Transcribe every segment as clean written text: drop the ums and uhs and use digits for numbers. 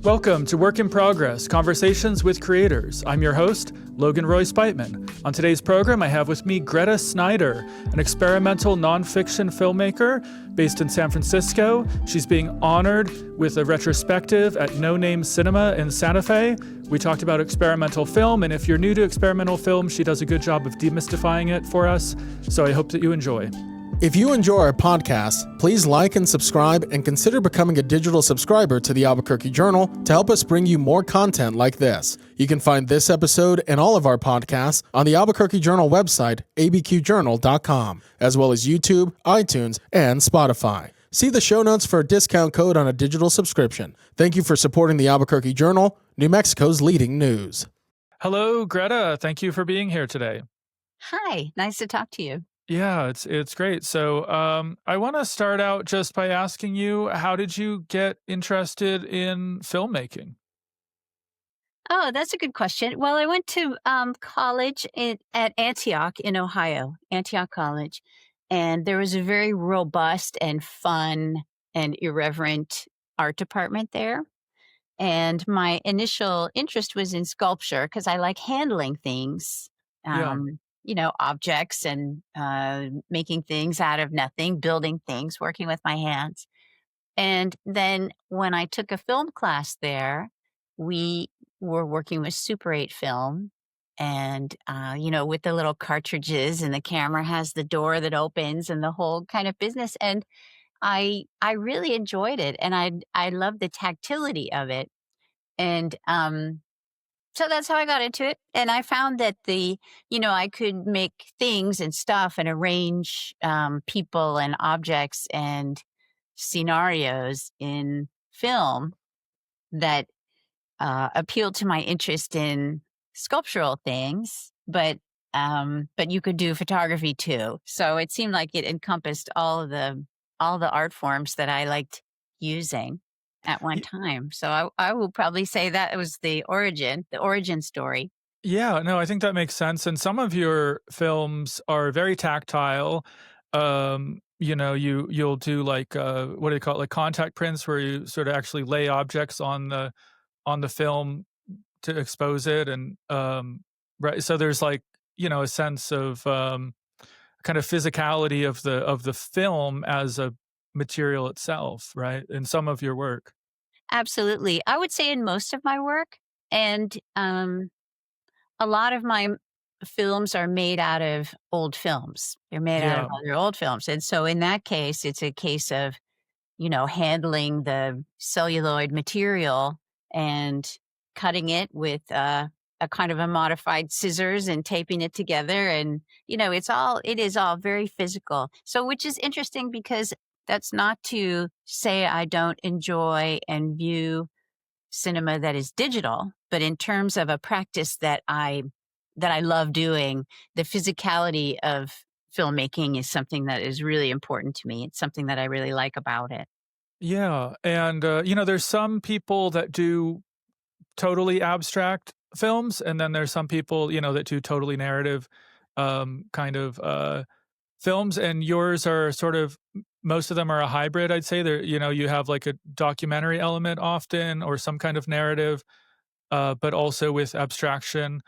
Welcome to Work in Progress, Conversations with Creators. I'm your host, Logan Roy Speitman. On today's program, I have with me Greta Snider, an experimental nonfiction filmmaker based in San Francisco. She's being honored with a retrospective at No Name Cinema in Santa Fe. We talked about experimental film, and if you're new to experimental film, she does a good job of demystifying it for us, so I hope that you enjoy. If you enjoy our podcast, please like and subscribe and consider becoming a digital subscriber to the Albuquerque Journal to help us bring you more content like this. You can find this episode and all of our podcasts on the Albuquerque Journal website, abqjournal.com, as well as YouTube, iTunes, and Spotify. See the show notes for a discount code on a digital subscription. Thank you for supporting the Albuquerque Journal, New Mexico's leading news. Hello, Greta. Thank you for being here today. Hi, nice to talk to you. Yeah, it's great. So I want to start out just by asking you, how did you get interested in filmmaking? Oh, that's a good question. Well, I went to college at Antioch in Ohio, Antioch College, and there was a very robust and fun and irreverent art department there. And my initial interest was in sculpture because I like handling things. Yeah. Objects and making things out of nothing, building things, working with my hands. And then when I took a film class there, we were working with Super 8 film and, with the little cartridges, and the camera has the door that opens and the whole kind of business. And I really enjoyed it, and I loved the tactility of it. And so that's how I got into it. And I found that I could make things and stuff and arrange people and objects and scenarios in film that appealed to my interest in sculptural things, but you could do photography too. So it seemed like it encompassed all the art forms that I liked using at one time. So I will probably say that was the origin story. Yeah, no, I think that makes sense. And some of your films are very tactile. You'll do like what do they call it, like contact prints, where you sort of actually lay objects on the film to expose it, and right. So there's like a sense of kind of physicality of the film as a material itself, right? In some of your work. Absolutely. I would say in most of my work, and a lot of my films are made out of old films. They're made out of other old films. And so in that case, it's a case of, handling the celluloid material and cutting it with a kind of a modified scissors and taping it together. And, it is all very physical. So, which is interesting because that's not to say I don't enjoy and view cinema that is digital, but in terms of a practice that I love doing, the physicality of filmmaking is something that is really important to me. It's something that I really like about it. Yeah, and there's some people that do totally abstract films, and then there's some people that do totally narrative kind of films, and yours are sort of, most of them are a hybrid, I'd say. There, you have like a documentary element often, or some kind of narrative, but also with abstraction.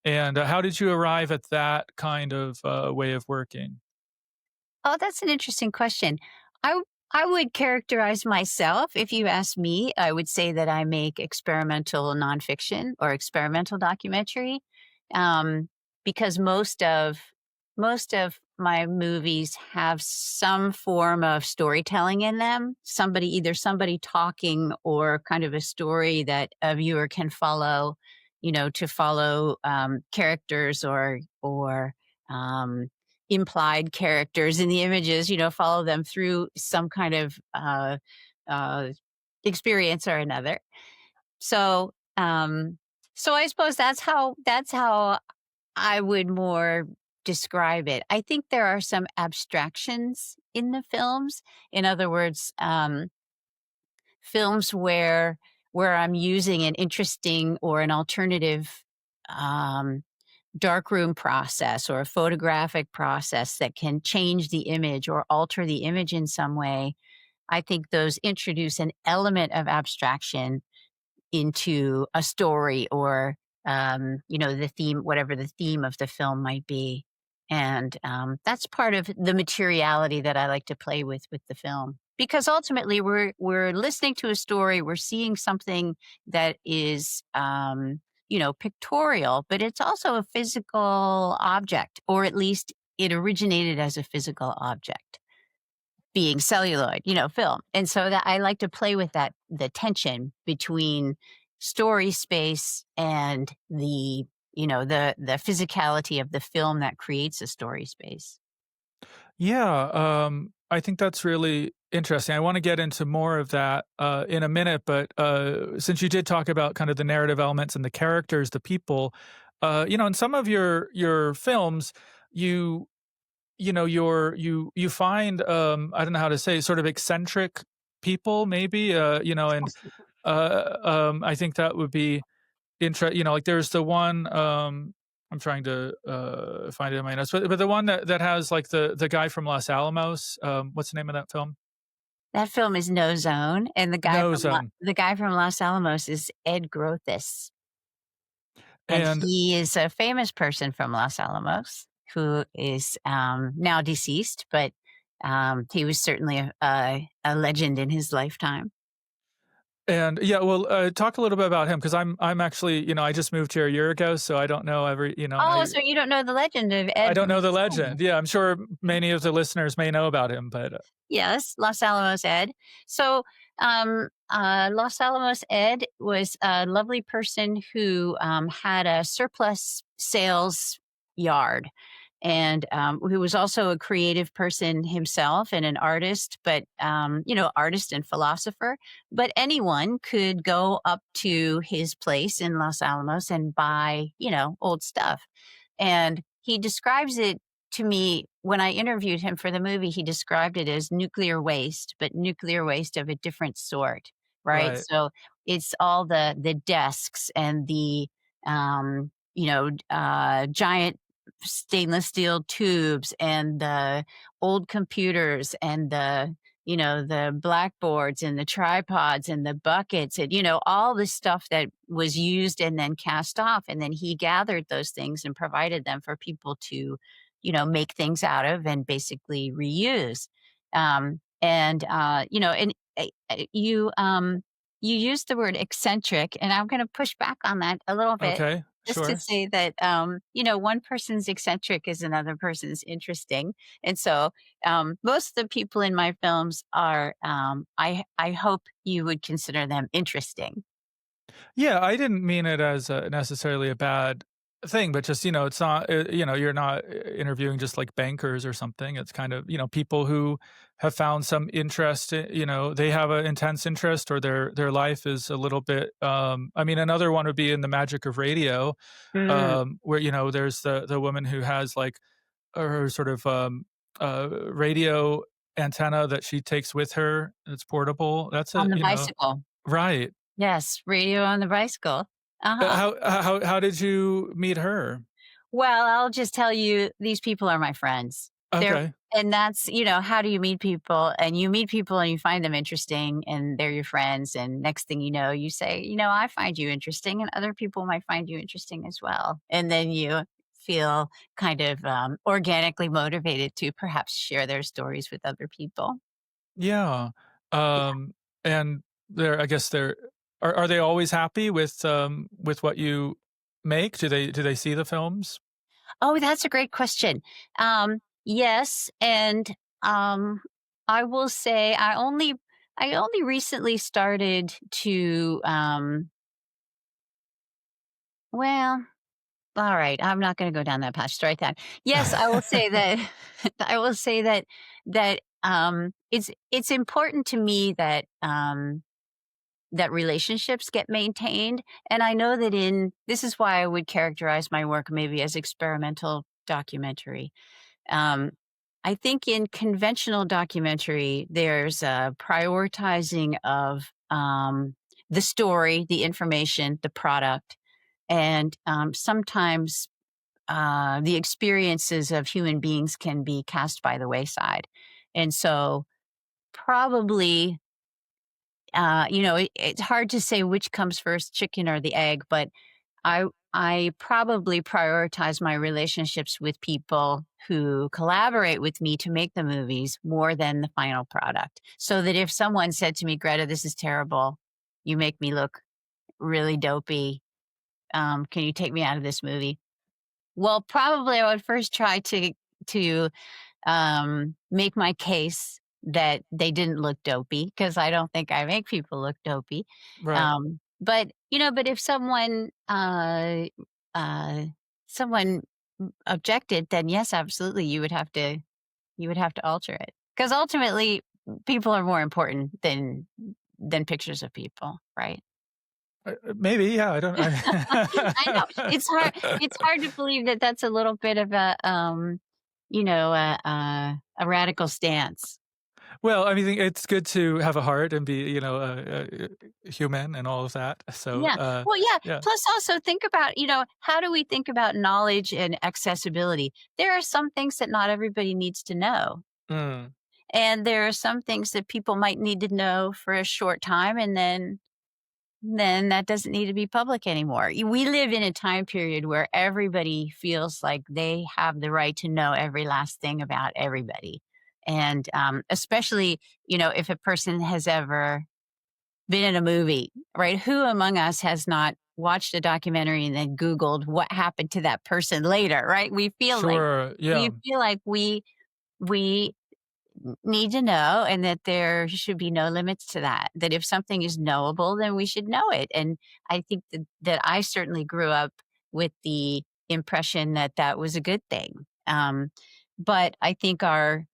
And how did you arrive at that kind of way of working? Oh, that's an interesting question. I would characterize myself, if you ask me, I would say that I make experimental nonfiction or experimental documentary, because most of my movies have some form of storytelling in them. Either somebody talking or kind of a story that a viewer can follow, to follow characters or implied characters in the images, follow them through some kind of uh, experience or another. So, so I suppose that's how I would more describe it. I think there are some abstractions in the films. In other words, films where I'm using an interesting or an alternative darkroom process or a photographic process that can change the image or alter the image in some way. I think those introduce an element of abstraction into a story or, the theme, whatever the theme of the film might be. And that's part of the materiality that I like to play with the film. Because ultimately, we're listening to a story, we're seeing something that is, pictorial, but it's also a physical object, or at least it originated as a physical object, being celluloid, film. And so that I like to play with that, the tension between story space and the physicality of the film that creates a story space. Yeah, I think that's really interesting. I want to get into more of that in a minute, but since you did talk about kind of the narrative elements and the characters, the people, in some of your films, you you find I don't know how to say, sort of eccentric people, maybe, and I think that would be like there's the one, I'm trying to, find it in my notes, but the one that has, like, the guy from Los Alamos, what's the name of that film? That film is No Zone, and No Zone, The guy from Los Alamos is Ed Grothis, and and he is a famous person from Los Alamos who is, now deceased, but, he was certainly a legend in his lifetime. yeah, well, talk a little bit about him, because I'm actually, I just moved here a year ago, so I don't know Oh, so you don't know the legend of I Ed don't know the Grothis? legend. Yeah, I'm sure many of the listeners may know about him, but, Yes, Los Alamos Ed. So, Los Alamos Ed was a lovely person who had a surplus sales yard, and who was also a creative person himself and an artist, but artist and philosopher. But anyone could go up to his place in Los Alamos and buy, old stuff. And he describes it to me when I interviewed him for the movie. He described it as nuclear waste, but nuclear waste of a different sort, right? right. So it's all the desks and the giant stainless steel tubes and the old computers and the blackboards and the tripods and the buckets and all the stuff that was used and then cast off, and then he gathered those things and provided them for people to make things out of and basically reuse. And you used the word eccentric, and I'm going to push back on that a little bit, Okay, just to sure. say that one person's eccentric is another person's interesting. And so most of the people in my films are, I hope you would consider them interesting. Yeah, I didn't mean it as necessarily a bad thing, but just, it's not, you're not interviewing just like bankers or something. It's kind of, people who have found some interest, they have an intense interest, or their life is a little bit, I mean, another one would be in the magic of radio, Mm. where, there's the woman who has like her sort of, radio antenna that she takes with her. It's portable. That's On a, the bicycle. right. Yes, radio on the bicycle. Uh-huh. How did you meet her? Well, I'll just tell you, these people are my friends. They're Okay. and that's, how do you meet people? And you meet people and you find them interesting and they're your friends. And next thing you know, you say, I find you interesting and other people might find you interesting as well. And then you feel kind of organically motivated to perhaps share their stories with other people. Yeah. Yeah. Um, and I guess are they always happy with what you make? Do they see the films? Oh, that's a great question. Yes, and um, I will say I only recently started to well, all right, I'm not going to go down that path. Strike that. Yes, I will say that I will say that it's important to me that relationships get maintained. And I know that this is why I would characterize my work maybe as experimental documentary. Um, I think in conventional documentary, there's a prioritizing of the story, the information, the product, and sometimes the experiences of human beings can be cast by the wayside. And so, probably it's hard to say which comes first, chicken or the egg, but I I probably prioritize my relationships with people who collaborate with me to make the movies more than the final product. So that if someone said to me, "Greta, this is terrible. You make me look really dopey. Can you take me out of this movie?" Well, probably I would first try to make my case that they didn't look dopey because I don't think I make people look dopey. Right. But if uh, someone objected, then yes, absolutely, you would have to alter it because ultimately people are more important than pictures of people, right? Maybe, yeah, I don't I know I it's hard to believe that that's a little bit of a radical stance. Well, I mean, it's good to have a heart and be, human and all of that. So, Yeah. Well, yeah. yeah. Plus, also think about, how do we think about knowledge and accessibility? There are some things that not everybody needs to know. Mm, And there are some things that people might need to know for a short time, and then that doesn't need to be public anymore. We live in a time period where everybody feels like they have the right to know every last thing about everybody. And especially, if a person has ever been in a movie, right? Who among us has not watched a documentary and then Googled what happened to that person later, right? We feel like sure, we yeah. feel like we need to know and that there should be no limits to that. That if something is knowable, then we should know it. And I think that I certainly grew up with the impression that that was a good thing. But I think that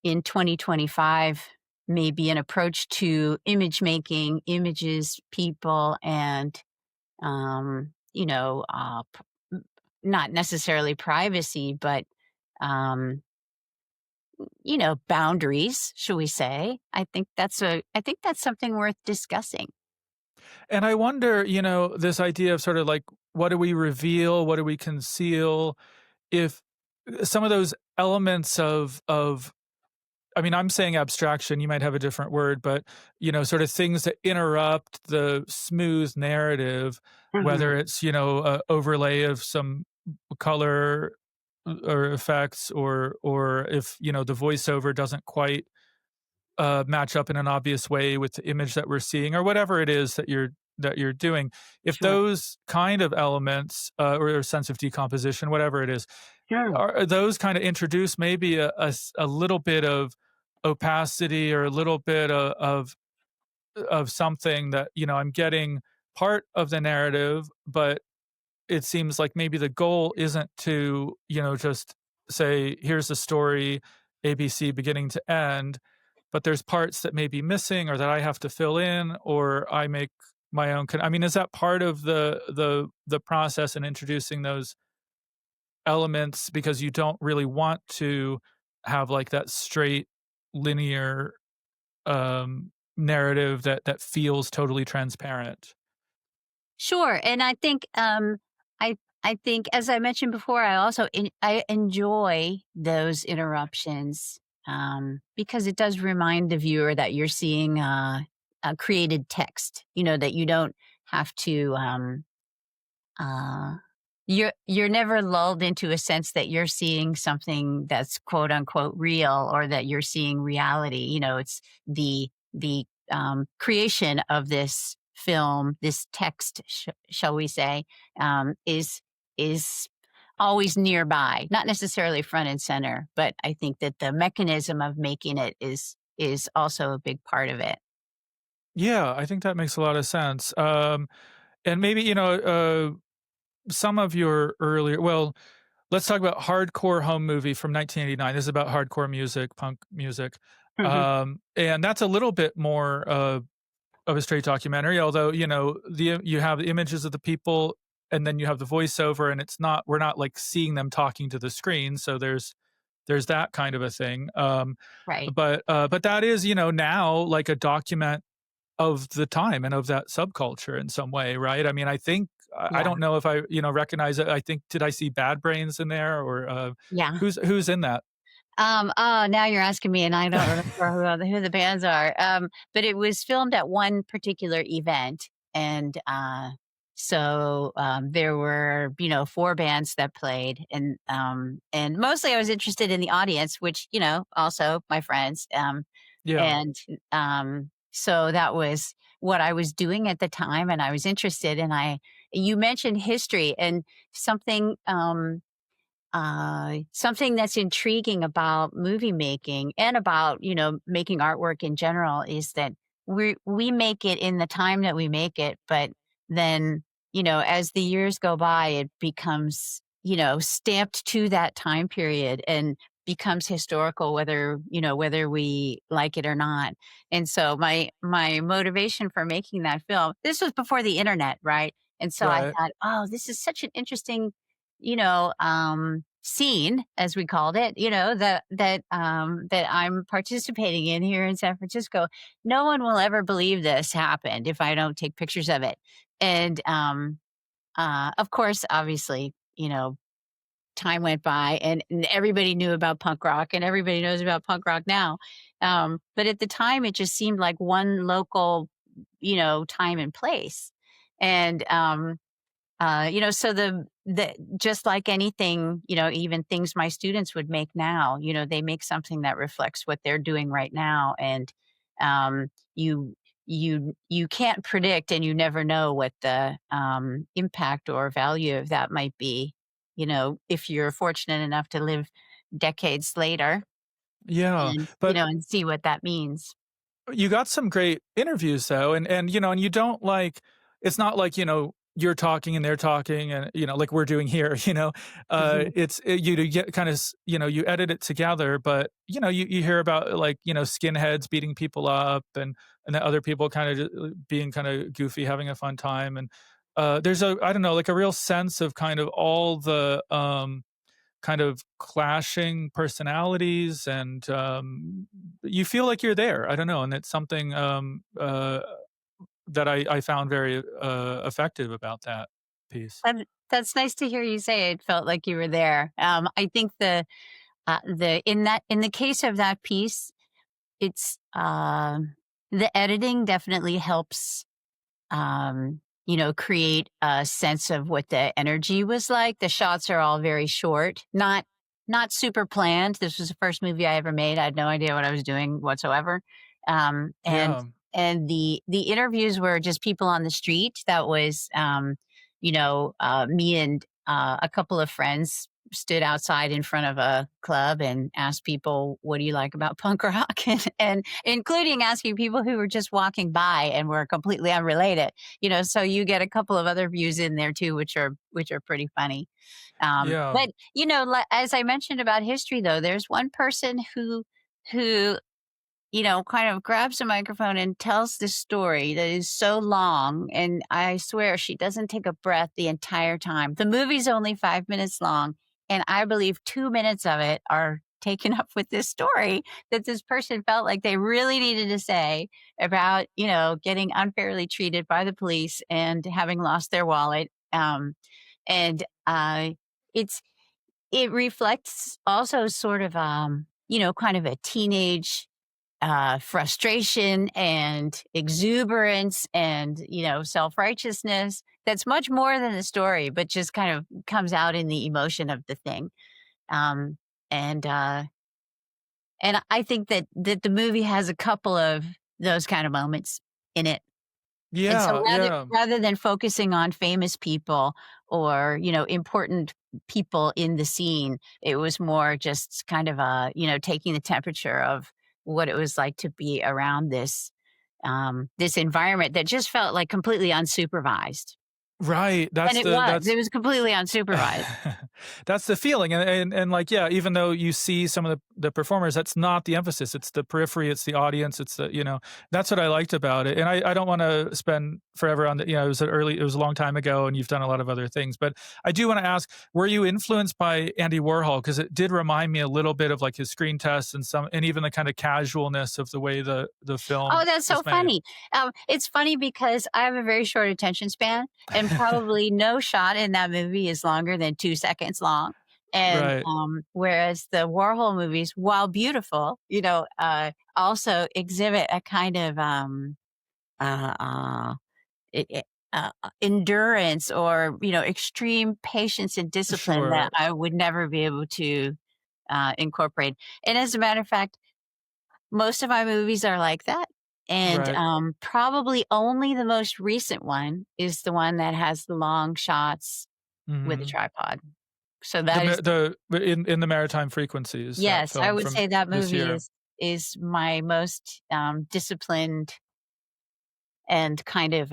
in 2025, maybe an approach to image making, images, people, and, um, you know, uh, p- not necessarily privacy, but um, boundaries, shall we say? I think that's something worth discussing. And I wonder, this idea of sort of like, what do we reveal? What do we conceal? If some of those elements of I mean, I'm saying abstraction, you might have a different word, but, sort of things that interrupt the smooth narrative, whether Mhm. it's, a overlay of some color or effects, or if, the voiceover doesn't quite match up in an obvious way with the image that we're seeing, or whatever it is that you're doing. If Sure. those kind of elements, or a sense of decomposition, whatever it is, Sure. are those kind of introduce maybe a little bit of opacity, or a little bit of something that, I'm getting part of the narrative, but it seems like maybe the goal isn't to, just say, here's the story, ABC beginning to end, but there's parts that may be missing or that I have to fill in, or I make my own I mean, is that part of the process in introducing those elements, because you don't really want to have like that straight linear narrative that feels totally transparent? Sure, and I think as I mentioned before, I enjoy those interruptions, because it does remind the viewer that you're seeing a created text, that you don't have to, uh you're never lulled into a sense that you're seeing something that's quote unquote real, or that you're seeing reality. It's the creation of this film, this text, shall we say, is always nearby, not necessarily front and center, but I think that the mechanism of making it is also a big part of it. Yeah, I think that makes a lot of sense. And maybe, some of your earlier, well, let's talk about Hardcore Home Movie from 1989. This is about hardcore music, punk music. And that's a little bit more of a straight documentary, although, you have the images of the people, and then you have the voiceover, and we're not like seeing them talking to the screen. So there's that kind of a thing. Right. But that is, now like a document of the time and of that subculture in some way, right? I mean, I Yeah. don't know if I, recognize it. I think, did I see Bad Brains in there, or Yeah. who's in that? Oh, now you're asking me, and I don't remember who the bands are. But it was filmed at one particular event, and there were, 4 bands that played, and mostly I was interested in the audience, which, also my friends. Yeah, And so that was what I was doing at the time, and I was interested. And you mentioned history, and something. Something that's intriguing about movie making and about, making artwork in general is that we make it in the time that we make it, but then, as the years go by, it becomes, stamped to that time period and becomes historical, whether we like it or not. And so my motivation for making that film, this was before the internet, right? And so I right. thought, oh, this is such an interesting scene, as we called it, that I'm participating in here in San Francisco. No one will ever believe this happened if I don't take pictures of it. And of course, obviously, time went by, and everybody knew about punk rock, and everybody knows about punk rock now. But at the time, it just seemed like one local, time and place. And so the just like anything, even things my students would make now, they make something that reflects what they're doing right now. And um, you you can't predict, and you never know what the impact or value of that might be. If you're fortunate enough to live decades later, Yeah, and but and see what that means. you got some great interviews though, and and you don't like it's not like, you're talking and they're talking and, like we're doing here, you get kind of, you edit it together, but, you hear about like, skinheads beating people up and the other people kind of being kind of goofy, having a fun time. And there's I don't know, like a real sense of kind of all the kind of clashing personalities and you feel like you're there. I don't know, and it's something that I found very effective about that piece. That's nice to hear you say it felt like you were there. I think in the case of that piece, it's the editing definitely helps, create a sense of what the energy was like. The shots are all very short, not super planned. This was the first movie I ever made. I had no idea what I was doing whatsoever. Um, and Yeah, and the interviews were just people on the street. That was, me and a couple of friends stood outside in front of a club and asked people, "What do you like about punk rock?" and including asking people who were just walking by and were completely unrelated. So you get a couple of other views in there too, which are pretty funny. yeah, But as I mentioned about history, though, there's one person who kind of grabs a microphone and tells this story that is so long. And I swear she doesn't take a breath the entire time. The movie's only 5 minutes long. And I believe 2 minutes of it are taken up with this story that this person felt like they really needed to say about, getting unfairly treated by the police and having lost their wallet. And it's, it reflects also sort of, kind of a teenage frustration and exuberance and self-righteousness that's much more than the story, but just kind of comes out in the emotion of the thing. um, and uh, and I think that the movie has a couple of those kind of moments in it. And so yeah, rather yeah. rather than focusing on famous people or, important people in the scene, it was more just kind of taking the temperature of what it was like to be around this environment that just felt like completely unsupervised. Right. And That's it the was. that's It was completely unsupervised. that's the feeling, and like, yeah, even though you see some of the performers, that's not the emphasis. It's the periphery, it's the audience, it's the that's what I liked about it. And I don't want to spend forever on the it was a long time ago, and you've done a lot of other things. But I do want to ask, were you influenced by Andy Warhol? Because it did remind me a little bit of like his screen tests and even the kind of casualness of the way the Oh, film that's so was made. funny. It's funny because I have a very short attention span, and probably no shot in that movie is longer than 2 seconds long. And, Right. whereas the Warhol movies, while beautiful, also exhibit a kind of, uh, uh, I endurance or, extreme patience and discipline that Sure. I would never be able to, incorporate. And as a matter of fact, most of my movies are like that, and, Right. probably only the most recent one is the one that has the long shots with a Mhm. tripod. So The that ma is the in the Maritime Frequencies, that yes, I film would from say that this movie year. is my most, disciplined and kind of,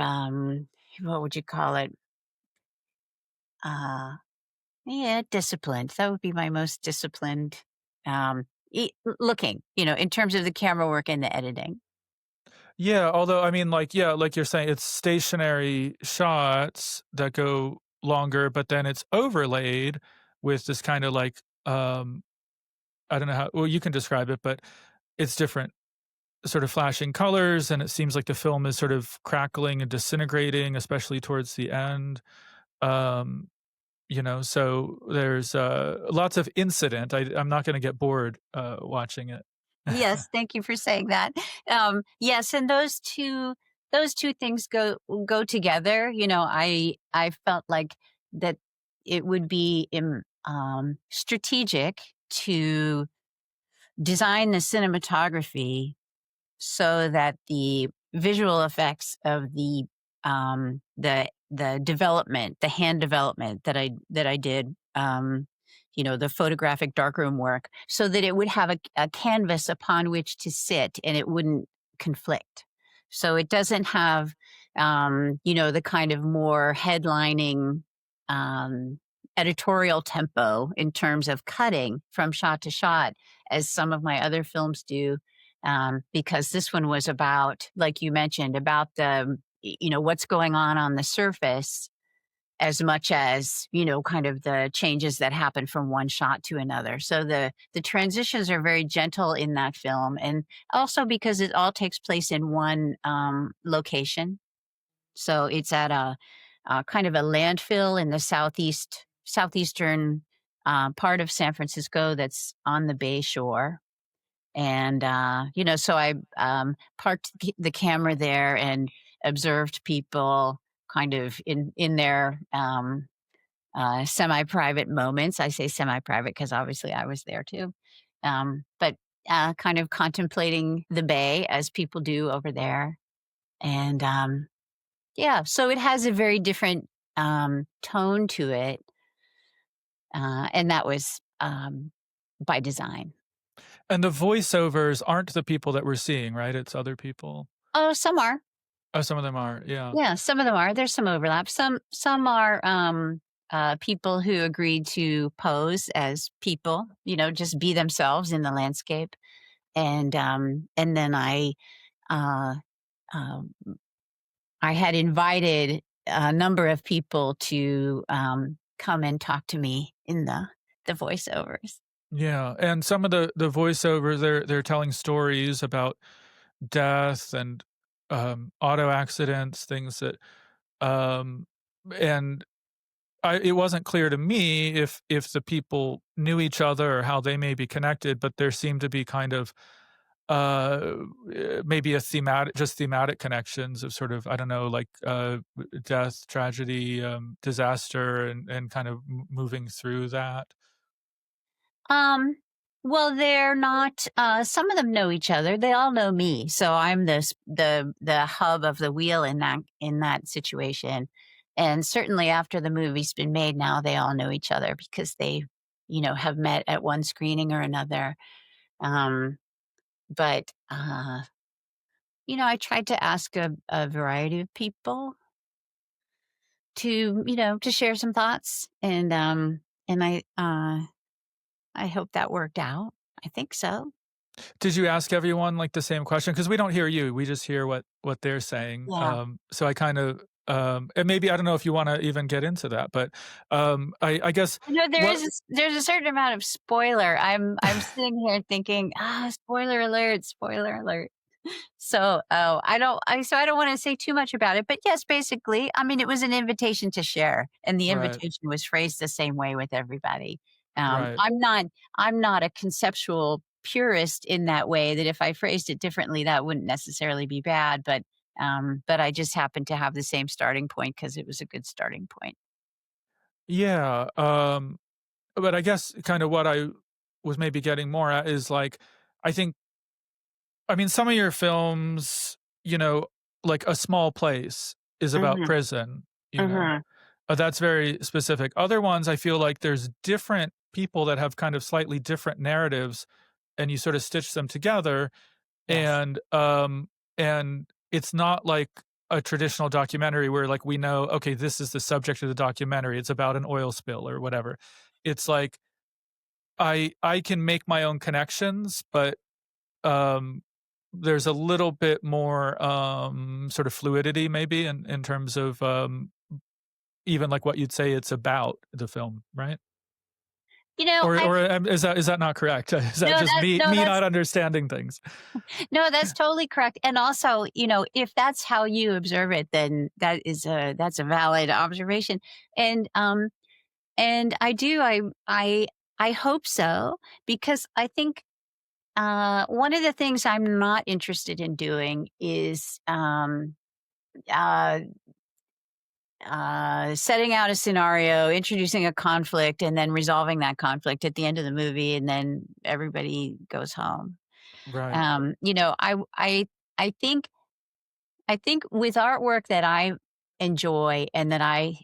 what would you call it? Uh, yeah, disciplined. That would be my most disciplined, looking, in terms of the camera work and the editing. Yeah, although, I mean, like, yeah, like you're saying, it's stationary shots that go longer, but then it's overlaid with this kinda like, I don't know how well, you can describe it, but it's different sort of flashing colors, and it seems like the film is sort of crackling and disintegrating, especially towards the end. Um, so there's, lots of incident. I'm not gonna get bored, watching it. Yes, thank you for saying that. Yes, and those two things go together. I felt like that it would be strategic to design the cinematography so that the visual effects of the development, the hand development that I did, the photographic darkroom work, so that it would have a canvas upon which to sit and it wouldn't conflict. So it doesn't have, the kind of more headlining um, editorial tempo in terms of cutting from shot to shot as some of my other films do, because this one was about, like you mentioned, about what's going on the surface as much as kind of the changes that happen from one shot to another. So the transitions are very gentle in that film, and also because it all takes place in one location. So it's at a kind of a landfill in the southeastern part of San Francisco that's on the Bay Shore, and, so I parked the camera there and observed people kind of in their semi-private moments. I say semi-private because obviously I was there too. But kind of contemplating the bay as people do over there. And yeah, so it has a very different tone to it. And that was by design. And the voiceovers aren't the people that we're seeing, right? It's other people. Oh, some are. Oh, some of them are, yeah. Yeah, some of them are. There's some overlap. Some are people who agreed to pose as people, just be themselves in the landscape. And then uh, um, I had invited a number of people to come and talk to me in the voiceovers. Yeah, and some of the voiceovers, they're telling stories about death and, auto accidents, things that, um and it wasn't clear to me if the people knew each other or how they may be connected, but there seemed to be kind of, uh, maybe thematic connections of sort of, I don't know, like, death, tragedy, disaster, and kind of moving through that. Um, well, they're not, some of them know each other. They all know me. So I'm the hub of the wheel in that situation. And certainly after the movie's been made now, they all know each other because they, have met at one screening or another. Um, but I tried to ask a variety of people to share some thoughts, and I hope that worked out. I think so. Did you ask everyone, like, the same question? Because we don't hear you, we just hear what they're saying, Yeah. so I kind of, and maybe I don't know if you wanna even get into that, but, I guess There what is there's a certain amount of spoiler. I'm sitting here thinking, spoiler alert, spoiler alert. So I don't wanna say too much about it, but yes, basically, I mean, it was an invitation to share, and the right. invitation was phrased the same way with everybody. Right. I'm not a conceptual purist in that way, that if I phrased it differently, that wouldn't necessarily be bad, but I just happened to have the same starting point because it was a good starting point. Yeah, but I guess kind of what I was maybe getting more at is, like, I think I mean, some of your films, like A Small Place is about Mhm, prison, mhm. that's very specific. Other ones, I feel like there's different people that have kind of slightly different narratives, and you sort of stitch them together, Yes, and it's not like a traditional documentary where, like, we know, okay, this is the subject of the documentary, it's about an oil spill or whatever. It's like I can make my own connections, but um, there's a little bit more, sort of fluidity maybe in terms of, even like what you'd say it's about the film, right? I Or is that not correct? Is that just me that's not understanding things? no, that's totally correct, and also, if that's how you observe it, then that's a valid observation, and, um, and I hope so, because I think, one of the things I'm not interested in doing is, uh setting out a scenario, introducing a conflict, and then resolving that conflict at the end of the movie, and then everybody goes home. Right. Um, you know, I I I think I think with artwork that I enjoy and that I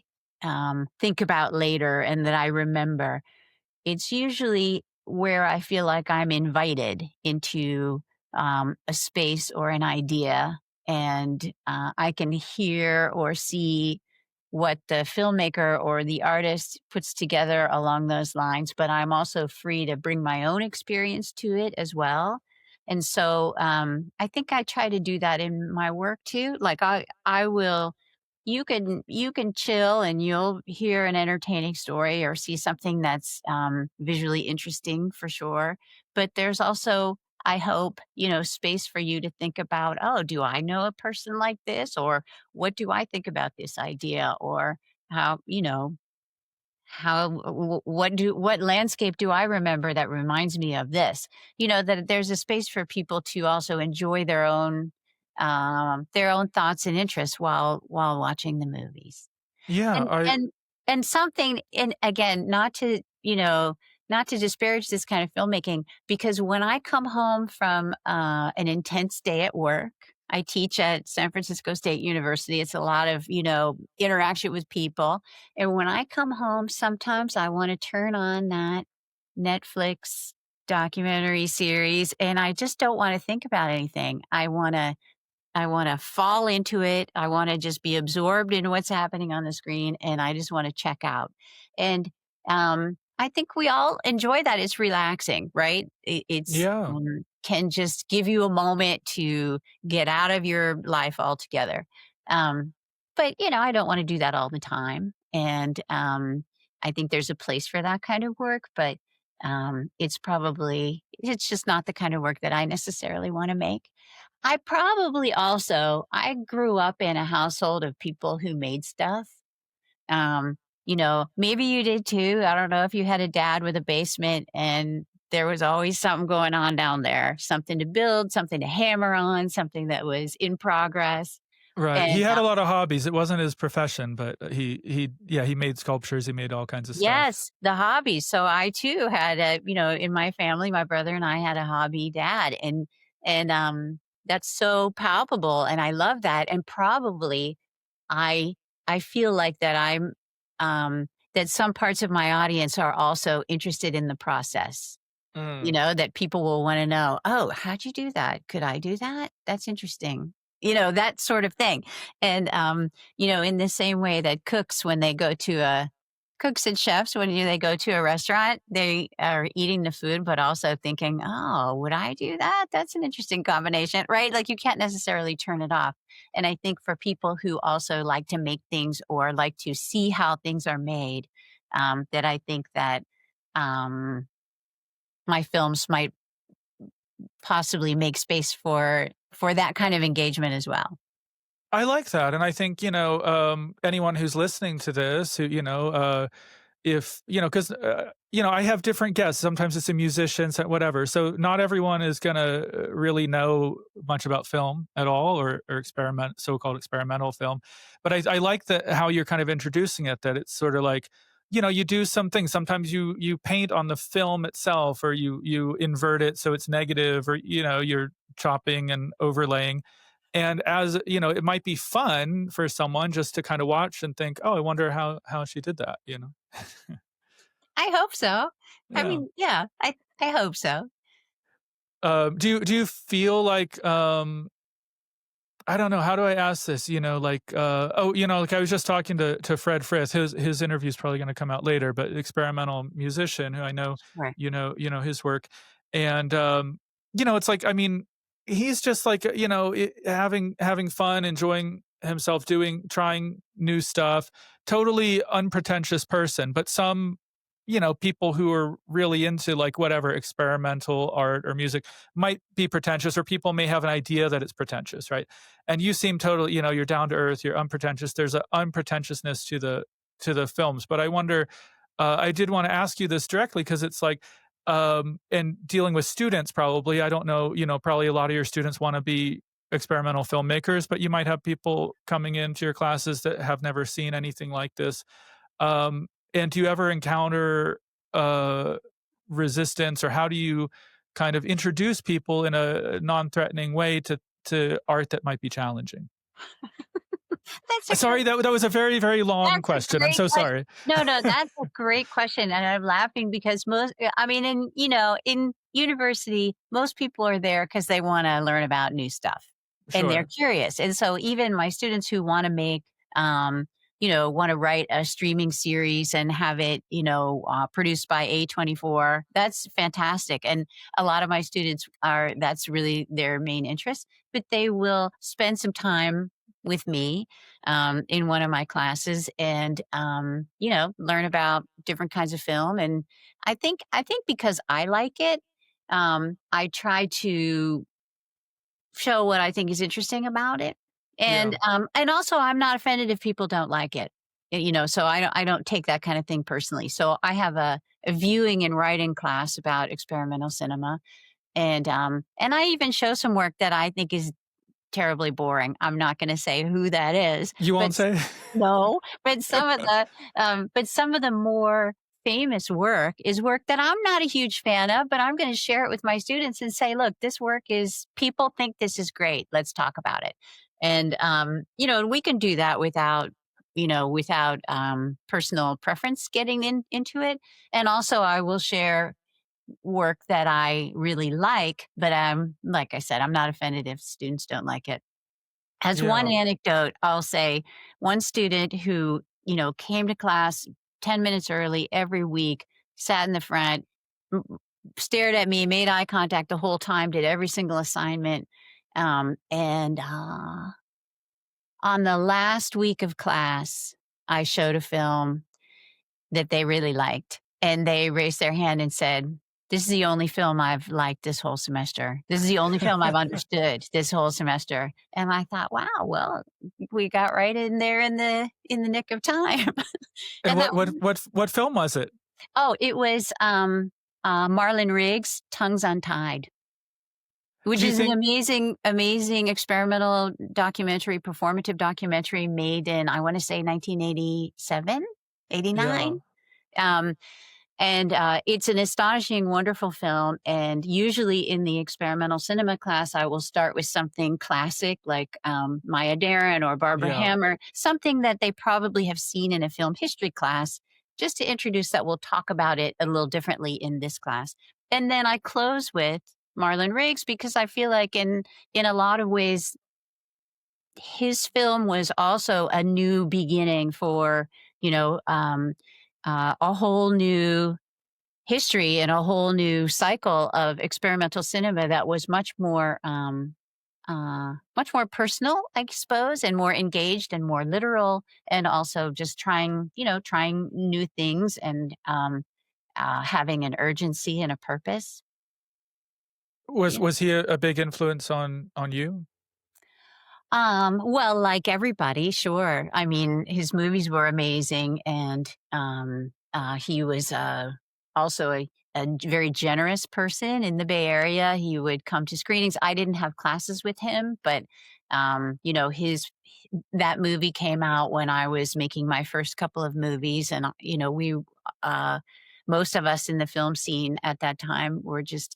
think about later and that I remember, it's usually where I feel like I'm invited into a space or an idea, and I can hear or see what the filmmaker or the artist puts together along those lines, but I'm also free to bring my own experience to it as well. And so I think I try to do that in my work too. Like I will you can chill and you'll hear an entertaining story or see something that's visually interesting for sure. But there's also, I hope, space for you to think about, oh, do I know a person like this? Or what do I think about this idea? Or how, what landscape do I remember that reminds me of this? That there's a space for people to also enjoy their own thoughts and interests while watching the movies. Yeah, And and and something, and again, not to disparage this kind of filmmaking, because when I come home from, an intense day at work, I teach at San Francisco State University. It's a lot of, interaction with people, and when I come home, sometimes I wanna turn on that Netflix documentary series, and I just don't wanna think about anything. I wanna fall into it. I wanna just be absorbed in what's happening on the screen, and I just wanna check out. And, I think we all enjoy that. It's relaxing, right? It's, yeah. can just give you a moment to get out of your life altogether. Um, but, I don't wanna do that all the time, and, I think there's a place for that kind of work, but, it's just not the kind of work that I necessarily wanna make. I grew up in a household of people who made stuff. Maybe you did too. I don't know if you had a dad with a basement and there was always something going on down there, something to build, something to hammer on, something that was in progress. Right. He And had a lot of hobbies. It wasn't his profession, but he made sculptures, he made all kinds of stuff. yes, the hobbies. So I too had in my family, my brother and I had a hobby dad, and that's so palpable, and I love that. And probably I I feel like that some parts of my audience are also interested in the process. Mm. That people will want to know, oh, how'd you do that? Could I do that? That's interesting. That sort of thing. And, in the same way that cooks and chefs, when they go to a restaurant, they are eating the food, but also thinking, oh, would I do that? That's an interesting combination, right? Like you can't necessarily turn it off. And I think for people who also like to make things or like to see how things are made, that I think that, um, my films might possibly make space for that kind of engagement as well. I like that, and I think, anyone who's listening to this who, if, because, I have different guests. Sometimes it's a musician, whatever. So not everyone is going to really know much about film at all, or so-called experimental film. But I like how you're kind of introducing it, that it's sort of like, you do something. Sometimes you paint on the film itself, or you invert it so it's negative, or, you're chopping and overlaying. And as it might be fun for someone just to kind of watch and think, oh, I wonder how she did that. I hope so. I Yeah. mean, yeah, I hope so. Do you feel like, I don't know, how do I ask this? Like I was just talking to Fred Frith. His interview is probably going to come out later, but experimental musician who I know, Right. his work. And it's like, I mean, he's just like, having fun, enjoying himself, trying new stuff, totally unpretentious person. But some, people who are really into like whatever experimental art or music might be pretentious, or people may have an idea that it's pretentious, right? And you seem totally, you're down to earth, you're unpretentious. There's an unpretentiousness to the films. But I wonder, I did want to ask you this directly, because it's like, and dealing with students, probably, I don't know, probably a lot of your students want to be experimental filmmakers, but you might have people coming into your classes that have never seen anything like this. And do you ever encounter uh, resistance, or how do you kind of introduce people in a non-threatening way to art that might be challenging? That's a Sorry, that was a very, very long That's a question. I'm great so question. sorry. No, no, that's a great question, and I'm laughing because I mean, in university, most people are there because they wanna learn about new stuff, and they're Sure. curious, and so even my students who wanna make, wanna write a streaming series and have it, produced by A24, that's fantastic, and a lot of my students that's really their main interest, but they will spend some time with me in one of my classes, and learn about different kinds of film. And I think because I like it, I try to show what I think is interesting about it. Yeah. And also I'm not offended if people don't like it. So I don't take that kind of thing personally. So I have a viewing and writing class about experimental cinema, and I even show some work that I think is terribly boring. I'm not gonna say who that is, You but won't say? no, but some of the more famous work is work that I'm not a huge fan of, but I'm gonna share it with my students and say, "Look, this work is people think this is great. Let's talk about it." And we can do that without personal preference getting into it. And also I will share work that I really like, but like I said, I'm not offended if students don't like it. As one Yeah. anecdote, I'll say one student who, came to class 10 minutes early every week, sat in the front, m- stared at me, made eye contact the whole time, did every single assignment. And On the last week of class, I showed a film that they really liked. And they raised their hand and said, "This is the only film I've liked this whole semester. This is the only film I've understood this whole semester." And I thought, wow, well, we got right in there in the nick of time. And And that what film was it? it was Marlon Riggs' Tongues Untied, which Do you is an think amazing, amazing experimental documentary, performative documentary made in, I want to say, 1987, Yeah. 89. Um, and it's an astonishing, wonderful film. And usually in the experimental cinema class, I will start with something classic like Maya Deren or Barbara Yeah. Hammer, something that they probably have seen in a film history class, just to introduce that. We'll talk about it a little differently in this class. And then I close with Marlon Riggs because I feel like in a lot of ways, his film was also a new beginning for, a whole new history and a whole new cycle of experimental cinema that was much more personal, I suppose, and more engaged and more literal, and also just trying new things and having an urgency and a purpose. Was Yeah. was he a big influence on you? Well, like everybody, sure. I mean, his movies were amazing, and he was also a very generous person in the Bay Area. He would come to screenings. I didn't have classes with him, but his that movie came out when I was making my first couple of movies, and we uh, most of us in the film scene at that time were just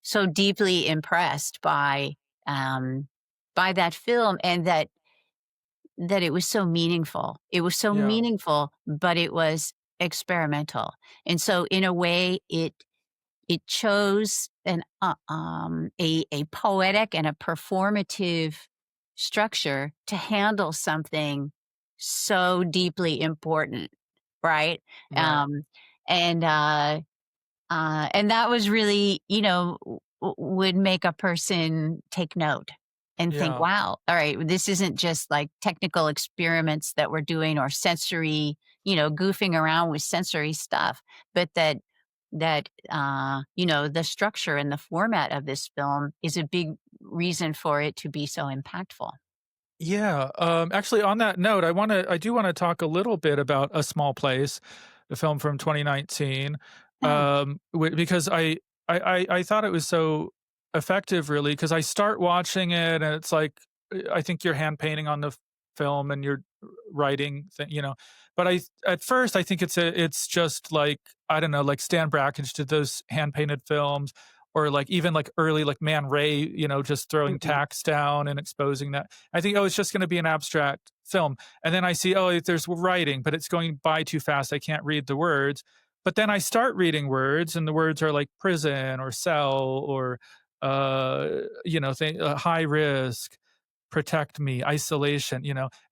so deeply impressed um, by that film, and that it was so meaningful. It was so Yeah. meaningful, but it was experimental. And so in a way it chose a poetic and a performative structure to handle something so deeply important, right? Right. Um, and that was really, would make a person take note and think, Yeah. wow, all right, this isn't just like technical experiments that we're doing or sensory, goofing around with sensory stuff, but that the structure and the format of this film is a big reason for it to be so impactful. Yeah, actually, on that note, I do wanna talk a little bit about A Small Place, the film from 2019, Oh, because I thought it was so effective, really, because I start watching it, and it's like, I think you're hand painting on the film, and you're writing, but at first, I think it's just like, I don't know, like Stan Brakhage did those hand painted films, or like even like early like Man Ray, just throwing mhm. tacks down and exposing that. I think, oh, it's just going to be an abstract film. And then I see, oh, there's writing, but it's going by too fast. I can't read the words. But then I start reading words, and the words are like prison or cell or, high risk, protect me, isolation,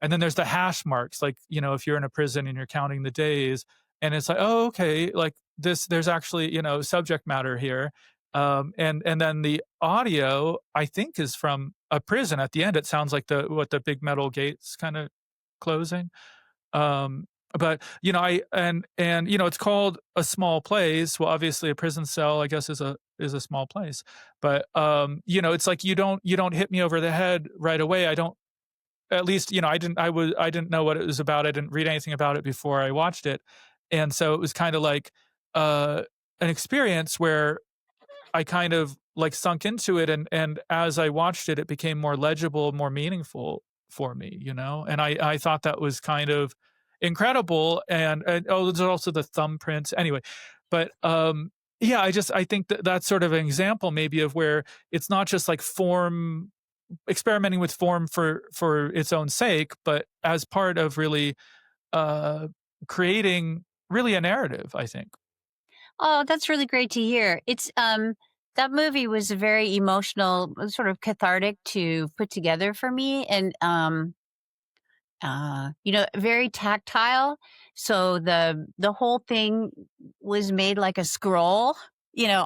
and then there's the hash marks, like, if you're in a prison and you're counting the days, and it's like, oh, okay, like there's actually, subject matter here. And then the audio, I think, is from a prison at the end. It sounds like the big metal gates kind of closing. Um, but it's called A Small Place. Well, obviously a prison cell, I guess, is a small place. But it's like you don't hit me over the head right away. I don't, at least, I didn't know what it was about. I didn't read anything about it before I watched it. And so it was kind of like uh an experience where I kind of like sunk into it, and as I watched it, it became more legible, more meaningful for me, and I thought that was kind of incredible. And oh, there's also the thumbprints. Anyway, but yeah, I think that that's sort of an example maybe of where it's not just like form, experimenting with form for its own sake, but as part of really uh creating really a narrative, I think. Oh, that's really great to hear. That movie was very emotional, sort of cathartic to put together for me, and very tactile. So the whole thing was made like a scroll,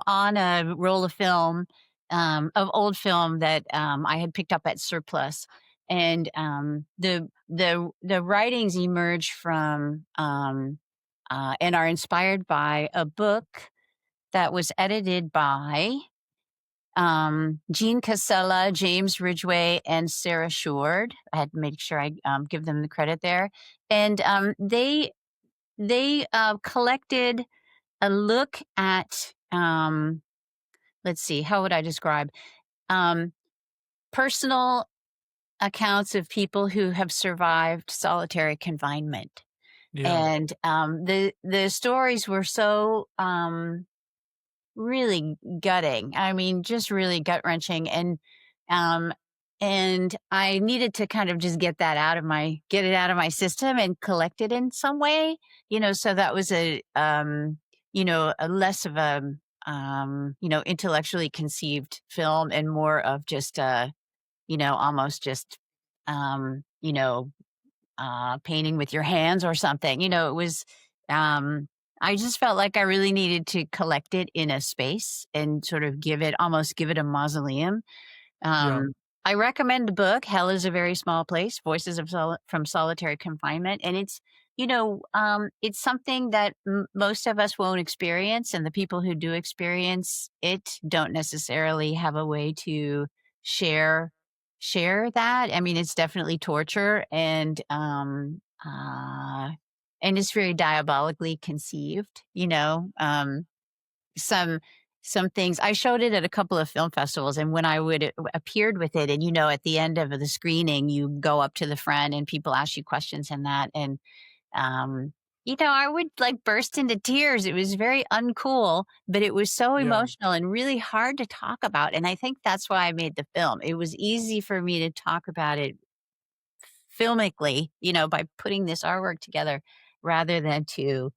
on a roll of film, of old film that I had picked up at Surplus, and the writings emerge from and are inspired by a book that was edited by Gene Casella, James Ridgway, and Sarah Shord. I had to make sure I give them the credit there. And they collected a look at, let's see, how would I describe, um, personal accounts of people who have survived solitary confinement. Yeah. And the stories were so really gutting. I mean, just really gut-wrenching, um, and I needed to kind of just get it out of my system and collect it in some way, so that was a less of a, intellectually conceived film and more of just, almost just, um, you know, painting with your hands or something. It was, um, I just felt like I really needed to collect it in a space and sort of almost give it a mausoleum. Yeah. I recommend the book, Hell is a Very Small Place, Voices from Solitary Confinement. And it's something that most of us won't experience. And the people who do experience it don't necessarily have a way to share share that. I mean, it's definitely torture, and and it's very diabolically conceived, some some things I showed it at a couple of film festivals, and when I would appeared with it, and at the end of the screening, you go up to the front and people ask you questions and that, and um, I would like burst into tears. It was very uncool, but it was so Yeah. emotional and really hard to talk about. And I think that's why I made the film. It was easy for me to talk about it filmically, by putting this artwork together rather than to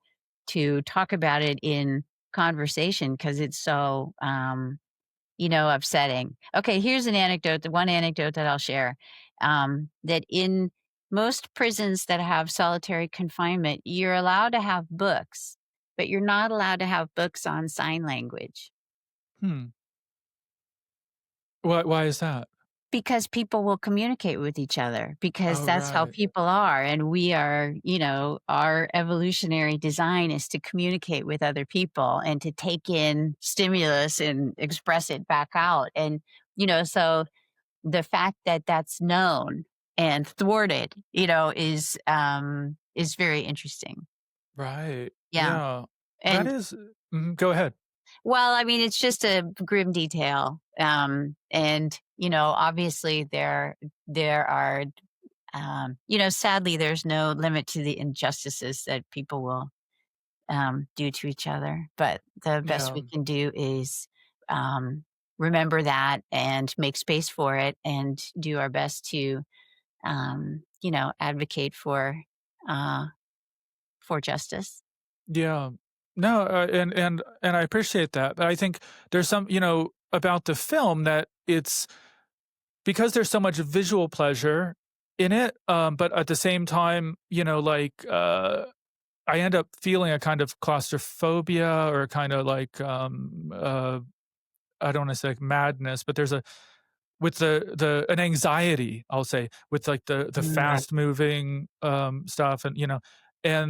talk about it in conversation because it's so upsetting. Okay, here's an anecdote, the one anecdote that I'll share. That in most prisons that have solitary confinement, you're allowed to have books, but you're not allowed to have books on sign language Hmm. Why is that? because people will communicate with each other because Oh, that's how right. people are. And we are, our evolutionary design is to communicate with other people and to take in stimulus and express it back out. And, so the fact that that's known and thwarted, is very interesting. Right. Yeah. Yeah. That And is go ahead. well, I mean, it's just a grim detail. And, obviously there are sadly there's no limit to the injustices that people will do to each other. But the best Yeah. we can do is remember that and make space for it and do our best to advocate uh, for justice. Yeah. No, and I appreciate that, but I think there's some, about the film that it's because there's so much visual pleasure in it, but at the same time, I end up feeling a kind of claustrophobia or kind of like, I don't wanna say like madness, but there's a with the an anxiety, I'll say, with like the Right. fast moving, stuff and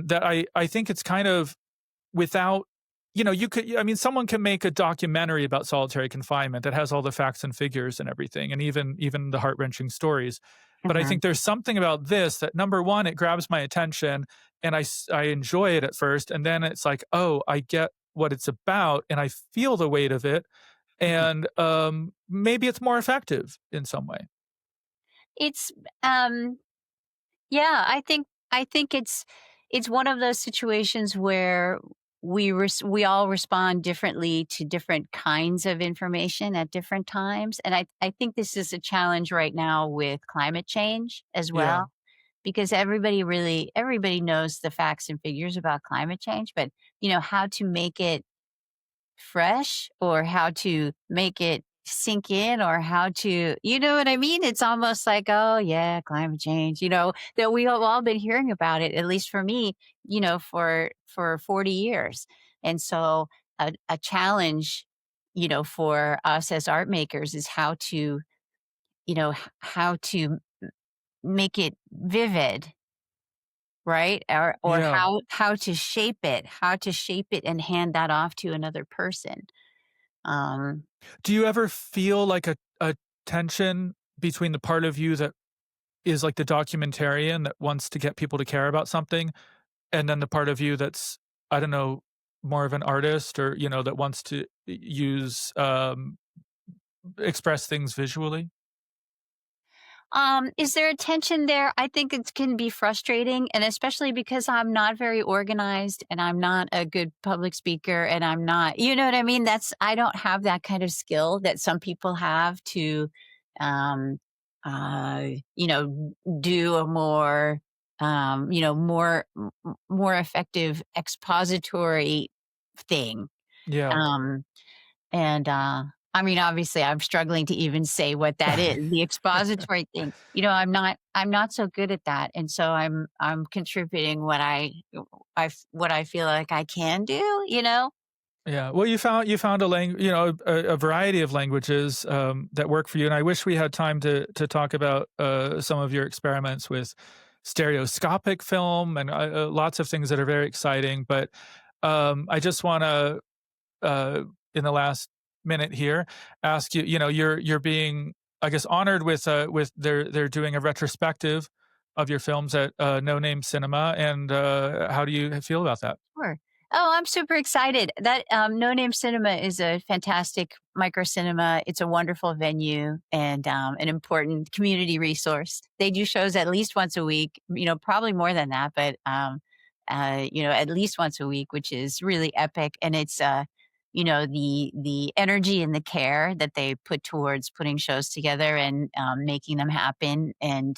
that I think it's kind of without you could I mean, someone can make a documentary about solitary confinement that has all the facts and figures and everything, and even the heart-wrenching stories. But I Mhm. think there's something about this that, number 1, it grabs my attention, and I enjoy it at first, and then it's like, "Oh, I get what it's about, and I feel the weight of it, Mhm. and, maybe it's more effective in some way." It's um Yeah, I think it's one of those situations where we all respond differently to different kinds of information at different times, and I think this is a challenge right now with climate change as Yeah. well, because everybody knows the facts and figures about climate change, but how to make it fresh or how to make it sink in or how to you know what I mean? It's almost like, "Oh, yeah, climate change," that we have all been hearing about it, at least for me, for 40 years. And so a challenge, for us as art makers is how to make it vivid, right? Or Yeah. how to shape it and hand that off to another person. Um, Do you ever feel like a tension between the part of you that is like the documentarian that wants to get people to care about something, and then the part of you that's, I don't know, more of an artist or, that wants to use, express things visually? is there a tension there? I think it can be frustrating, and especially because I'm not very organized and I'm not a good public speaker and I'm not, you know what I mean? I don't have that kind of skill that some people have to, um, uh, you know, do a more effective expository thing. Yeah. Um, and, I mean, obviously, I'm struggling to even say what that is, the expository thing. I'm not so good at that, and so I'm contributing what I feel like I can do, you know? Yeah. Well, you found a variety of languages, that work for you, and I wish we had time to talk about, some of your experiments with stereoscopic film and, lots of things that are very exciting, but, I just wanna in the last minute here, ask you. You're being, I guess, honored with they're doing a retrospective of your films at No Name Cinema, and how do you feel about that? Sure. Oh, I'm super excited. That No Name Cinema is a fantastic micro cinema. It's a wonderful venue and an important community resource. They do shows at least once a week. Probably more than that, but at least once a week, which is really epic. And it's the energy and the care that they put towards putting shows together and making them happen, and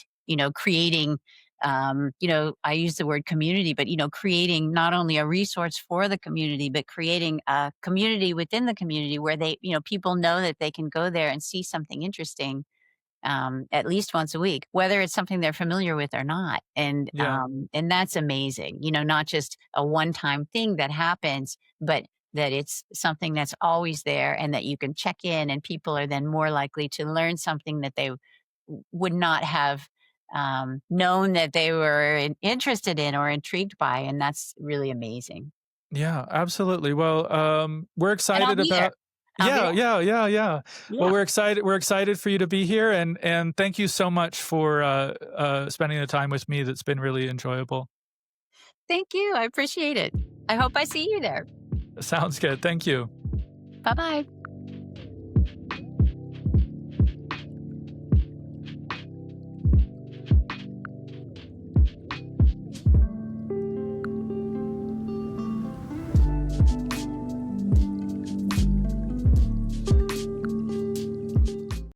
creating I use the word community, but creating not only a resource for the community, but creating a community within the community where people know that they can go there and see something interesting at least once a week, whether it's something they're familiar with or not. Yeah. And that's amazing. Not just a one-time thing that happens, but that it's something that's always there and that you can check in, and people are then more likely to learn something that they would not have known that they were interested in or intrigued by. And that's really amazing. Yeah, absolutely. Well, we're And I'll excited be there. about. I'll be Yeah, there. yeah, yeah, yeah. Well, Yeah. we're excited for you to be here, and thank you so much for spending the time with me. That's been really enjoyable. Thank you. I appreciate it. I hope I see you there. Sounds good. Thank you. Bye bye.